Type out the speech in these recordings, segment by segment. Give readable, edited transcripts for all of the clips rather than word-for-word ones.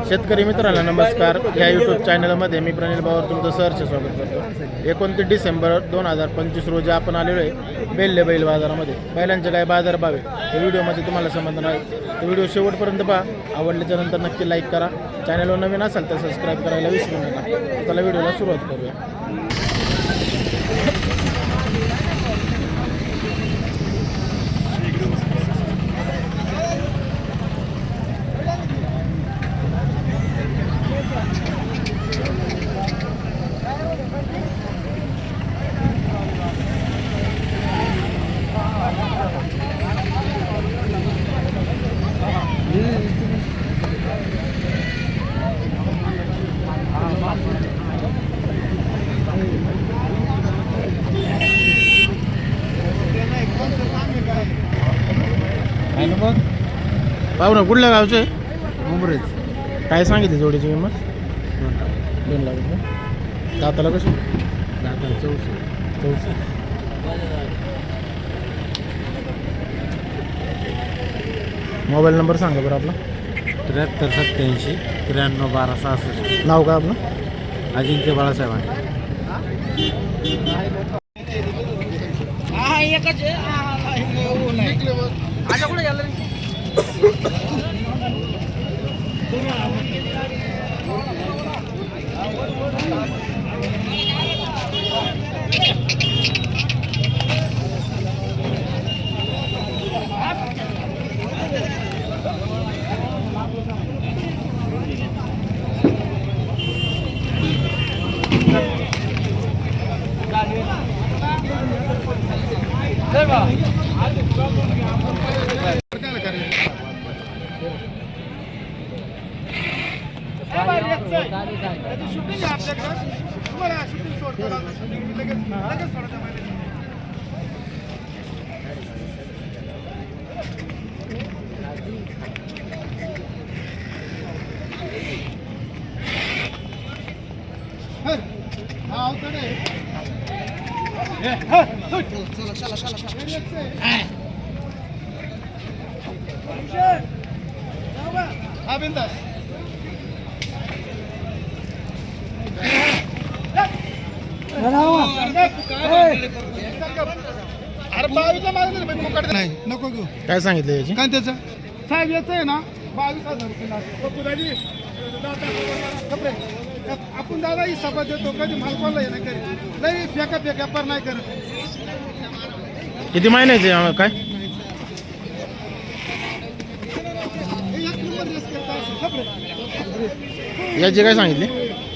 शेतकरी मित्रांनो नमस्कार. या यूट्यूब चॅनलमध्ये मी प्रणिल बावर तुमचं सहर्ष स्वागत करतो. 29 डिसेंबर 2025 रोजी आपण आलेलो आहे बेल्ले बैल बाजारामध्ये. बैलांचे काय बाजारभाव आहे हे व्हिडिओमध्ये तुम्हाला समजणार आहे. तर व्हिडिओ शेवटपर्यंत पहा. आवडल्याच्या नंतर नक्की लाईक करा. चॅनलवर नवीन असाल तर सबस्क्राईब करायला विसरू नका. चला व्हिडिओला सुरुवात करूया. पाहू ना कुठल्या गावचे मुंबईत काय सांगितली जोडीची किंमत? 2 लाख रुपये. दाताला कशी? दादा 14. मोबाईल नंबर सांगा बरं आपला. 73 87 93 12 66. नाव काय आपलं? अजिंक्य बाळासाहेब. नाही नको घेऊ. काय सांगितलं याची? काय त्याचं साहेब याचं आहे ना 22,000 रुपये. आपण दादा ही सभा देतो कधी माल कोणला हे नाही करीत. नाही फेका व्यापार नाही करत. किती महिन्याचे काय? हे एक नंबर रेस करता. याची काय सांगितली?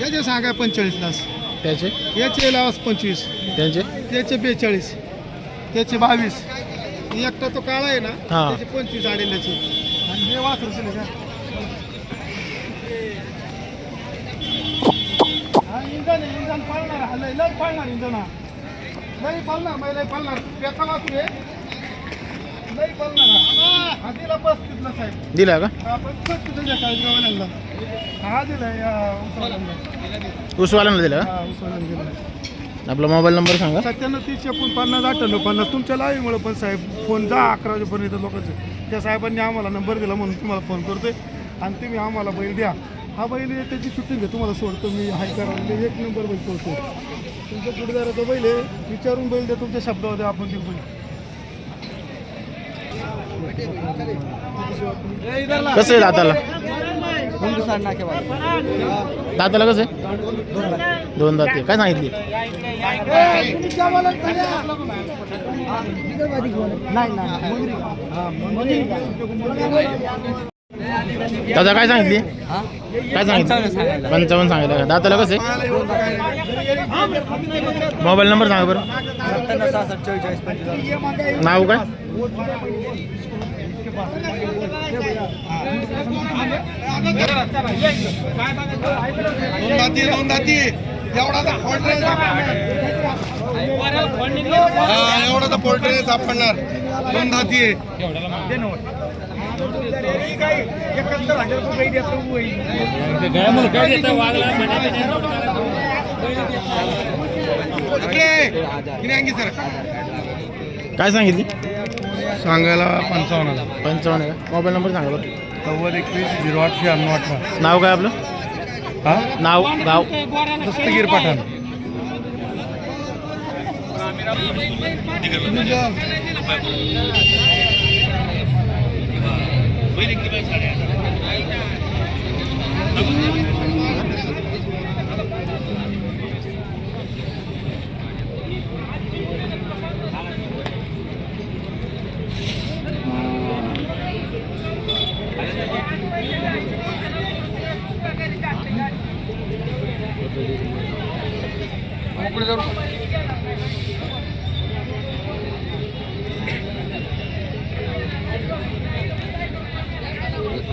याचे सांगा 45 लाख. त्याचे याचे लावास 25. त्यांचे त्याचे 42. त्याचे 22. एकटा तो काळा आहे ना हा. त्याचे 25 आडेल्याचे. आणि हे वासरू दिले का? हा इंजन आहे. इंजन पाळणार. हा लय पाळणार इंजन. हा लई पाळणार. लई पाळणार. त्याचा वासरू आहे. लई पाळणार. हा दिला 35 साहेब. दिला का? आपण 35 द्या काळजीवाल्यांना. हा दिला या उस्मानाबादला. उसवाल्याला दिला का? हा उस्मानाबाद दिला. आपला मोबाईल नंबर सांगा. 97 30 49 58 50. तुमच्या लाईव्हमुळे पण साहेब फोन 10-11 वाजेपर्यंत लोकांचे त्या साहेबांनी आम्हाला नंबर दिला म्हणून तुम्हाला फोन करतोय. आणि तुम्ही आम्हाला बैल द्या. हा बैल त्याची शूटिंग आहे तुम्हाला सोडतो मी. हाय करा 1 नंबर बैल सोडतो. तुमच्या पुढेदाराचा बैल आहे. विचारून बैल द्या. तुमच्या शब्दावर द्या. आपण ते बैल कसं आहे दाताला? दाताला कसं आहे? 2 दाते. काय सांगितली? दादा काय सांगितली? काय सांगितलं? 55 सांगितलं का? दाताला कसं आहे? मोबाईल नंबर सांगा बरं. 97 नाव काय? दोन दाती एवढा पोल्ट्री सापडणार. 2 दाती आहे. 71,000 रुपये काय सांगितली? सांगायला 55,000. 55 आहे का? मोबाईल नंबर सांगा बरं. 9121 0898 नाव काय आपलं? हा नाव गाव दस्तगीर पठाण.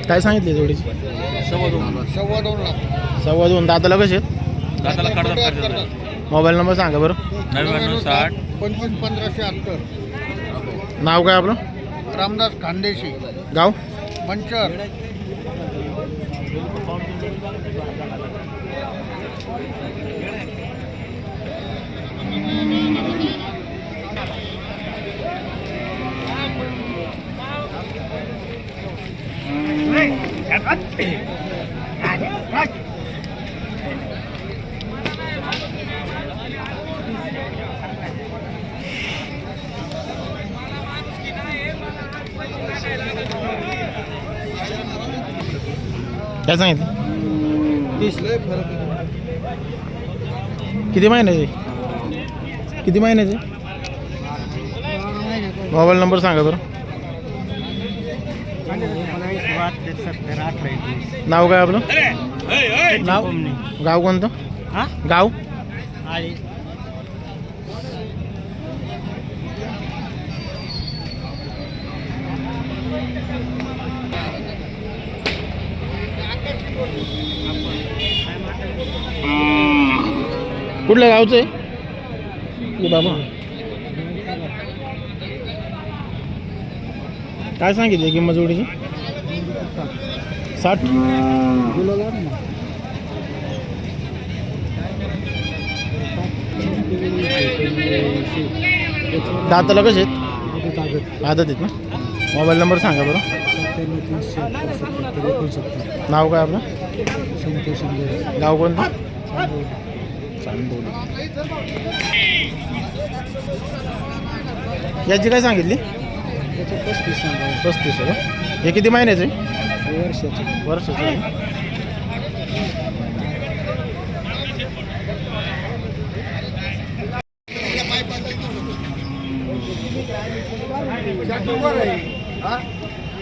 काय सांगितले जोडीची? 2.25 दाताला कसे आहेत? मोबाईल नंबर सांगा बरं. 9960 251578. नाव काय आपलं? रामदास खानदेशी, गाव मंचर. काय सांगितलं? किती महिन्याचे? किती महिन्याचे? मोबाईल नंबर सांगा बरं. नाव काय आपलं? नाव गाव कोणतं? गाव कुठल्या गावचं आहे? बाबा काय सांगितली किंमत जोडीची? 60. दाताला कसे आहेत? आदत आहेत ना. मोबाईल नंबर सांगा बरं. नाव काय आपलं? गाव कोणतं? चांदोली. याची काय सांगितली? 35. हे किती महिन्याचे? वर्षाचे.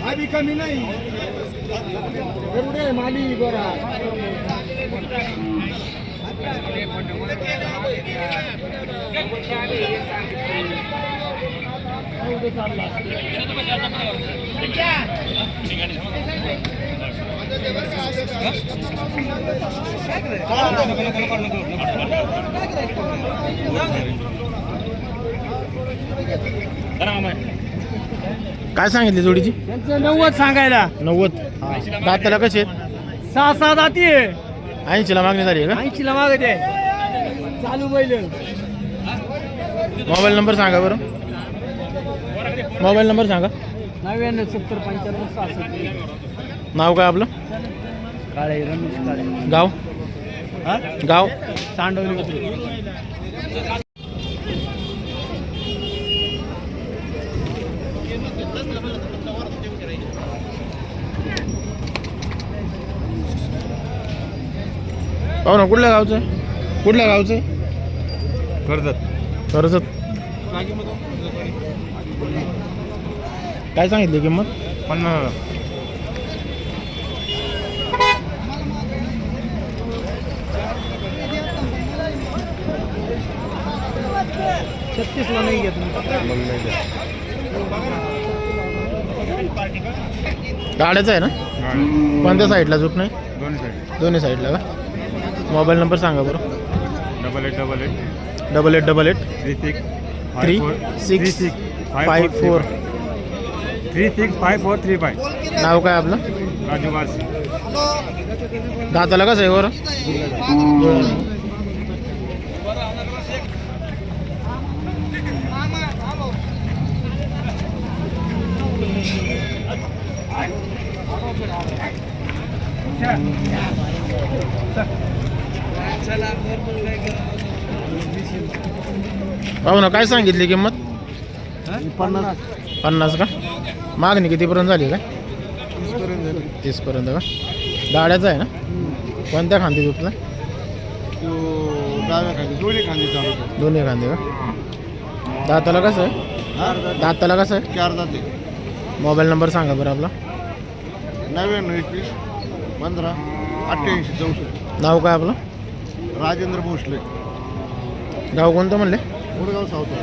अभी कमी नाही. माली गोरा. काय सांगितली जोडीची? 90 सांगायला. 90. दाताला कसे आहेत? 6 जाती आहे. 80ला मागणी झाली आहे का? 80ला मागत आहे. चालू बैल. मोबाईल नंबर सांगा बरं. मोबाईल नंबर सांगा. 99 70 95 66. नाव काय आपलं? काळे रमेश काळे. गाव गाव चांडवली. पाहू ना कुठल्या गावचं आहे? कुठल्या गावचं आहे? कर्जत. काय सांगितली किंमत? 50. ला नाही घेत. गाड्याचं आहे ना? कोणत्या साईडला जूट नाही? दोन्ही साईडला का? मोबाईल नंबर सांगा बरं. 8888 36 54. 365435. नाव काय आपलं? राजू वारसी. दाताला कसं आहे बरं? पाहू ना काय सांगितली किंमत? 50 का? मागणी कितीपर्यंत झाली काय? 30 पर्यंत का? गाड्याचा आहे ना? कोणत्या खांदी तुला? डाव्या खांदी दोन्ही खांदी चालू दोन्ही खांदे का? दाताला कसं आहे? दाताला कसं आहे? 4 जाते. मोबाईल नंबर सांगा बरं आपला. 99 21 15 88 64. नाव काय आपलं? राजेंद्र भोसले, गाव कोणतं म्हणले? मुरगाव सावता.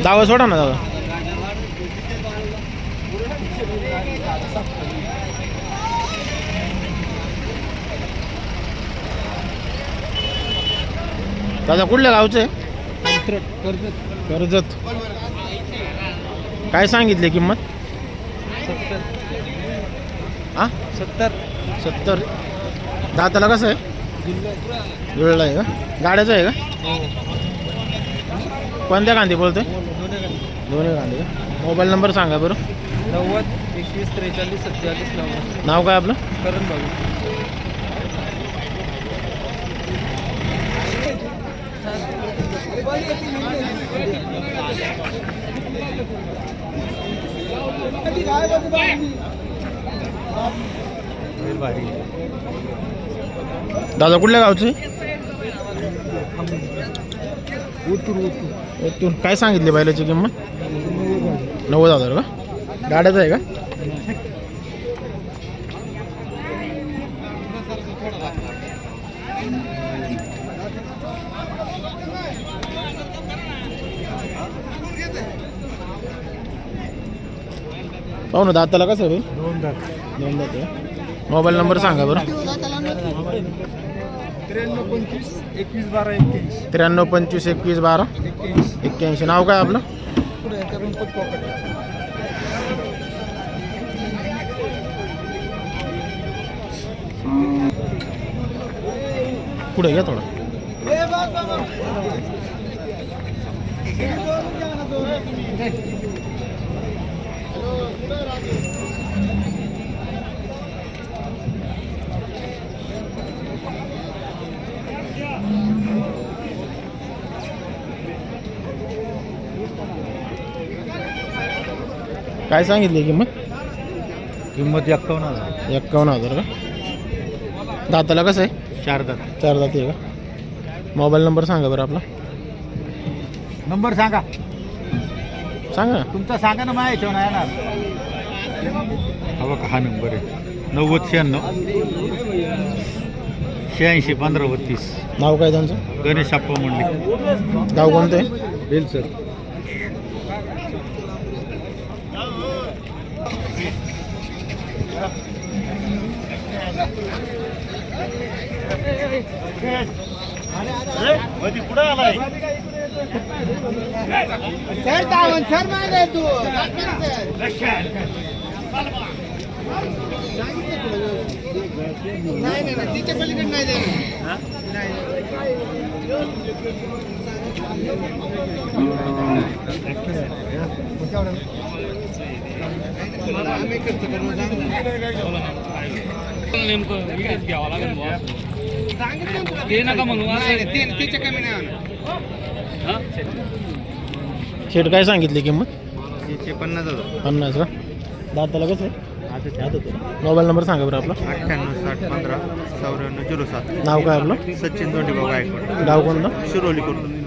दावा सोडा ना दादा. दादा कुठल्या गावचे? कर्जत. काय सांगितले किंमत? 70. दाताला कसं आहे? जुळला आहे का? गाड्याचं आहे का? कोणत्या कांदी बोलते? दोन्ही कांदी का? मोबाईल नंबर सांगा बरं. 90 21 43 47 90. नाव काय आपलं? करण बाबू. दादा कुठल्या गावचे? ओतूर. काय सांगितली बैलाची किंमत? 90,000 का? गाड्याचं आहे का? पाहू ना दाताला कसं आहे? 2 दात आहे. मोबाईल नंबर सांगा बरं. 93 25 21 12 81. नाव काय आपलं? पुढे घ्या थोडं. काय सांगितली किंमत? 51,000. 51,000 का? दाताला कसं आहे? 4 दात. 4 दात आहे का? मोबाईल नंबर सांगा बरं आपला. नंबर सांगा. सांगा ना. तुमचा सांगा ना. माझ्या याच्यावर नाही येणार. हा बघा, हा नंबर आहे 90 96 86 15 32. नाव काय त्यांचं? गणेश आप्पा मंडे. गाव कोणतं आहे? बेलसर. कुठं आलाय? सर मागे तू. नाही तिच्या पलीकडे नाही देणार. नेमकं विकत घ्यावं लागेल. ते नका म्हणू. त्याच्या कमी नाही. शेट काय सांगितली किंमत? 50,000. 50 का? दाताला कसं आहे? मोबाईल नंबर सांगा बरं आपला. 98 60 15 94 07. नाव काय आपलं? सचिन दोंडीबाबा गायकवाड. गाव कोणतं? शिरोली करून.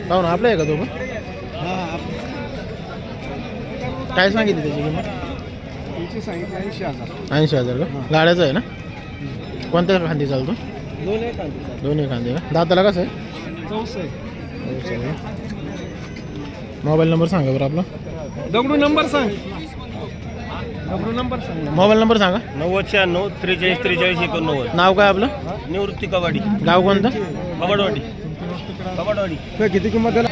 पाहू ना आपलं आहे का तो पण? काय सांगितली त्याची किंमत? 80,000 का? गाड्याचं आहे ना? कोणत्या खांदी चालतो? दोन्ही खांदे का? दाताला कसं आहे? मोबाईल नंबर सांगा बरं आपला. दगडू नंबर सांग. दगडू नंबर सांग. मोबाईल नंबर सांगा. 9096 43 43 89. नाव काय आपलं? निवृत्ती कबाडी गाव कोणतं? कबाडवाडी कबाडवाडी. किती किंमत त्याला?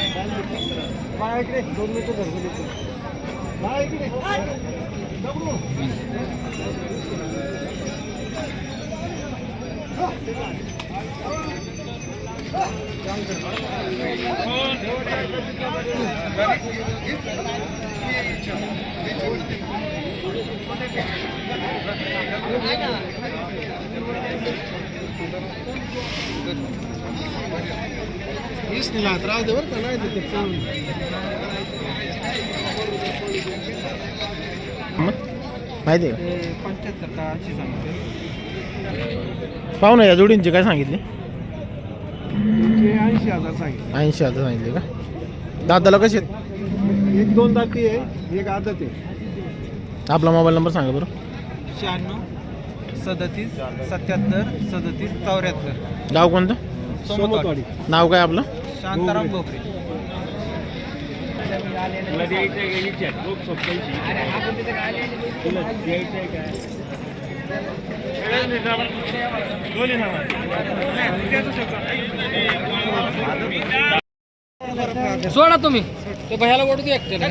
माहिती आहे का? पाहू ना या जोडींची काय सांगितले? 80,000 सांगितलं. 80,000 सांगितले का? दादाला कसे आहेत? एक 2 दाती आहे, एक आदत आहे. आपला मोबाईल नंबर सांगा बरं. 96 37 77 37 74. गाव कोणतं? सोमतवाडी. नाव काय आपलं? शांताराम भोकरे. सोडा तुम्ही ते भयाला ओढू दे एकट्याला.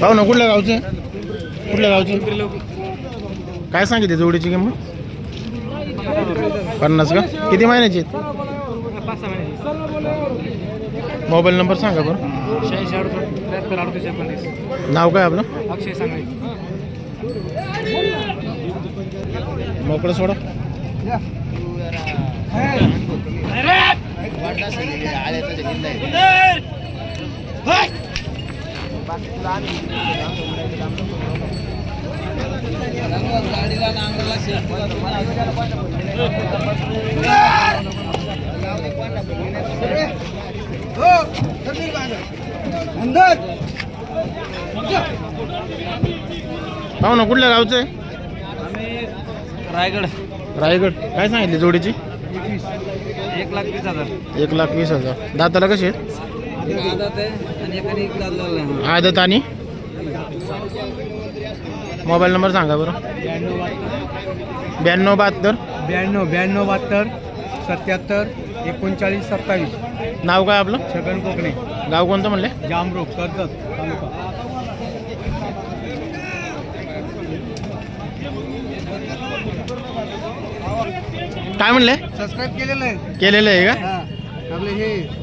पाहू ना कुठल्या गावचं आहे? कुठल्या गावचं? काय सांगितले जोडीची किंमत? 50 का? किती महिन्याची आहेत? 5-6 महिने. मोबाईल नंबर सांगा बरं. 86 नाव काय आपलं? अक्षय सांगाय. मोकळं सोडा. पाहू ना कुठल्या गावचं आहे? रायगड. रायगड. काय सांगितले जोडीची? 1,20,000. 1,20,000. दाताला कसे आहेत? आदत आहे आणि एकाने एक दात लावला आहे. आदत आणि मोबाईल नंबर सांगा बरं. 92 72 92 72 77 39 27. नाव काय आपलं? छगन कोकणे. गाव कोणतं म्हणले? जामरोग कर्जत तालुका. काय म्हणले? सबस्क्राईब केलेलं आहे. केलेलं आहे का? आपले हे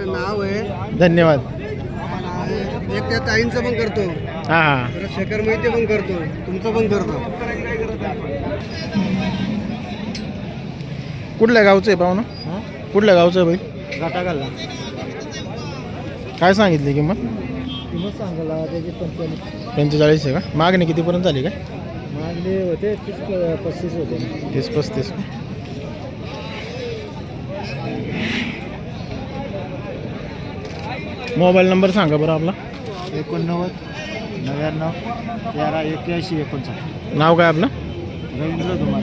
नाव आहे. धन्यवाद. एक त्या ताईंचं पण करतो. हां हां. शेखर मोहिते पण करतो. तुमचं पण करतो. कुठल्या गावचं आहे पाहू ना? कुठल्या गावचं आहे बाई? घाटागाला. काय सांगितली किंमत? किंमत सांगायला त्याची 45 आहे का? मागणी कितीपर्यंत झाली काय? मागले होते 30-35 होते. 30-35 का? मोबाईल नंबर सांगा बरं आपला. 89 99 13 81 59. नाव काय आपलं? रवींद्र धुमाल.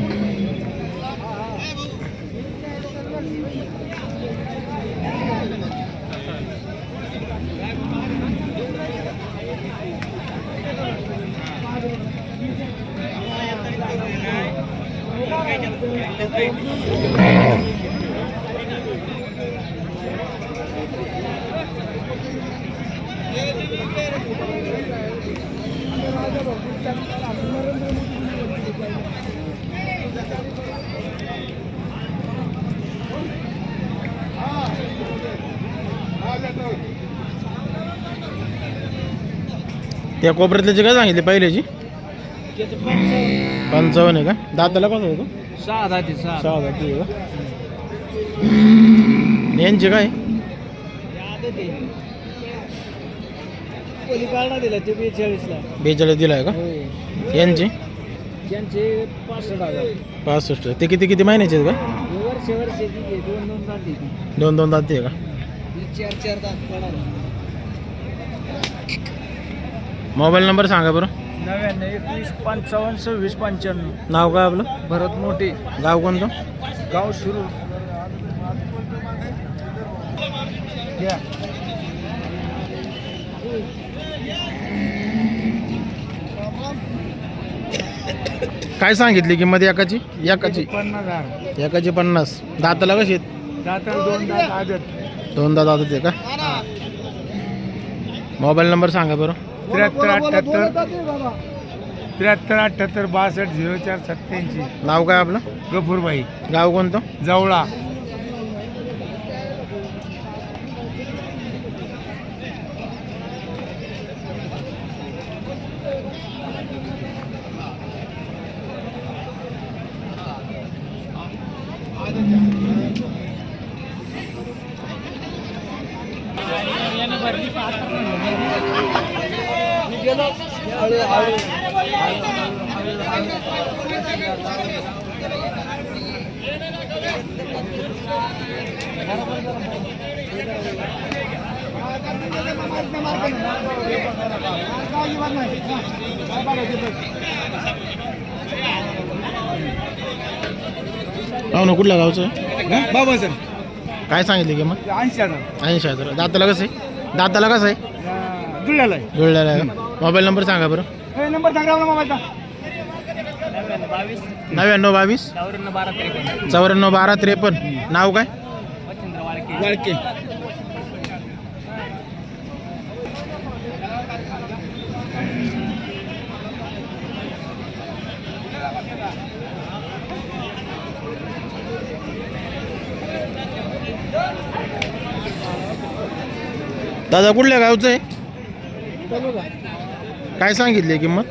त्या कोपऱ्यातल्याची काय सांगितली पहिल्याची? 55 आहे का? दाताला कसं आहे तो? 6 दाती. 6 दाती आहे का? यांची काय? दिला ते 42 ला. 42 दिला आहे का? यांची त्यांचे 65,000 65. ते किती महिन्याचे आहेत का? वर्षाची 2 जाती 2 दाते आहे का? 4 दात मोबाईल नंबर सांगा बरं. 99 21 55 26 95. नाव काय आपलं? भरत मोठे, गाव कोणतं? गाव सुरू. काय सांगितली किंमत एकाची? 50,000. एकाची 50. दाताला कशी आहेत? दाताला 2 दात आदत. 2 दात आदत आहे का? मोबाईल नंबर सांगा बरं. 73 62 04 87. नाव काय आपलं? गफूरबाई, गाव कोणतं? जवळा. पाहुणं कुठल्या गावचं? बाबा सर काय सांगितली किंमत? 80,000. 80,000. दाताला कसं आहे? दाताला कसं आहे? जुळलेला आहे. जुळलेला आहे का? मोबाईल नंबर सांगा बरं. नंबर सांगा मला मोबाईलचा. 99 22 54 12 53. नाव काय? वाळके. दादा कुठल्या गावचं आहे? काय सांगितली किंमत?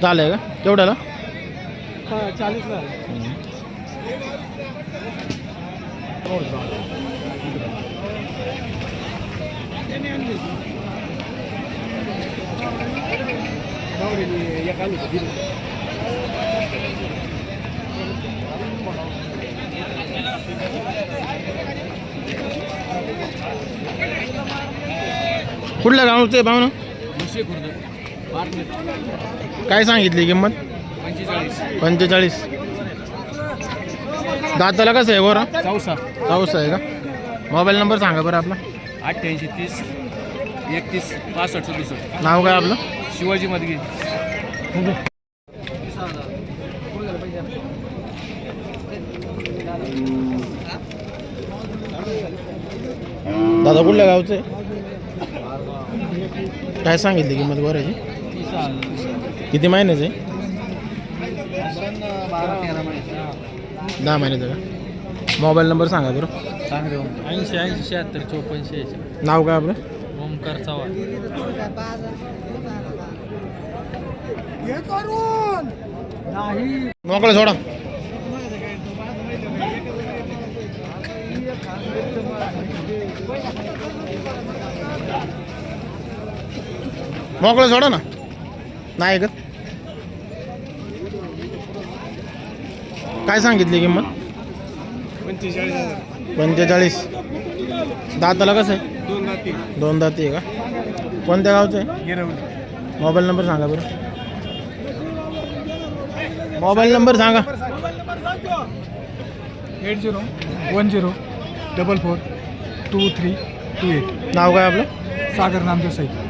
झालंय का? केवढ्याला? 40,000. कुठल्या गावचं आहे पाहुणं? काय सांगितली किंमत? 45. दाताला कसं आहे गोरा? चौसा आहे का? मोबाईल नंबर सांगा बरं आपला. 88 30 31 65 67. नाव काय आपलं? शिवाजी मदगी. दादा कुठल्या गावचं आहे? काय सांगितली किंमत गोऱ्याची? किती महिन्याचं आहे? 10 महिन्याचं का? मोबाईल नंबर सांगा बरं. 80 80 76 54. नाव काय आपलं? ओमकार चव्हाण. मोकळं सोडा. मोकळं सोडा ना. नाही का? काय सांगितली किंमत? 45. दाताला कसं आहे? 2 दाती आहे का? कोणत्या गावचं आहे? मोबाईल नंबर सांगा बरं. मोबाईल नंबर सांगा. 80 10 44 23 28. नाव काय आपलं? सागर नामदेव साहित्य.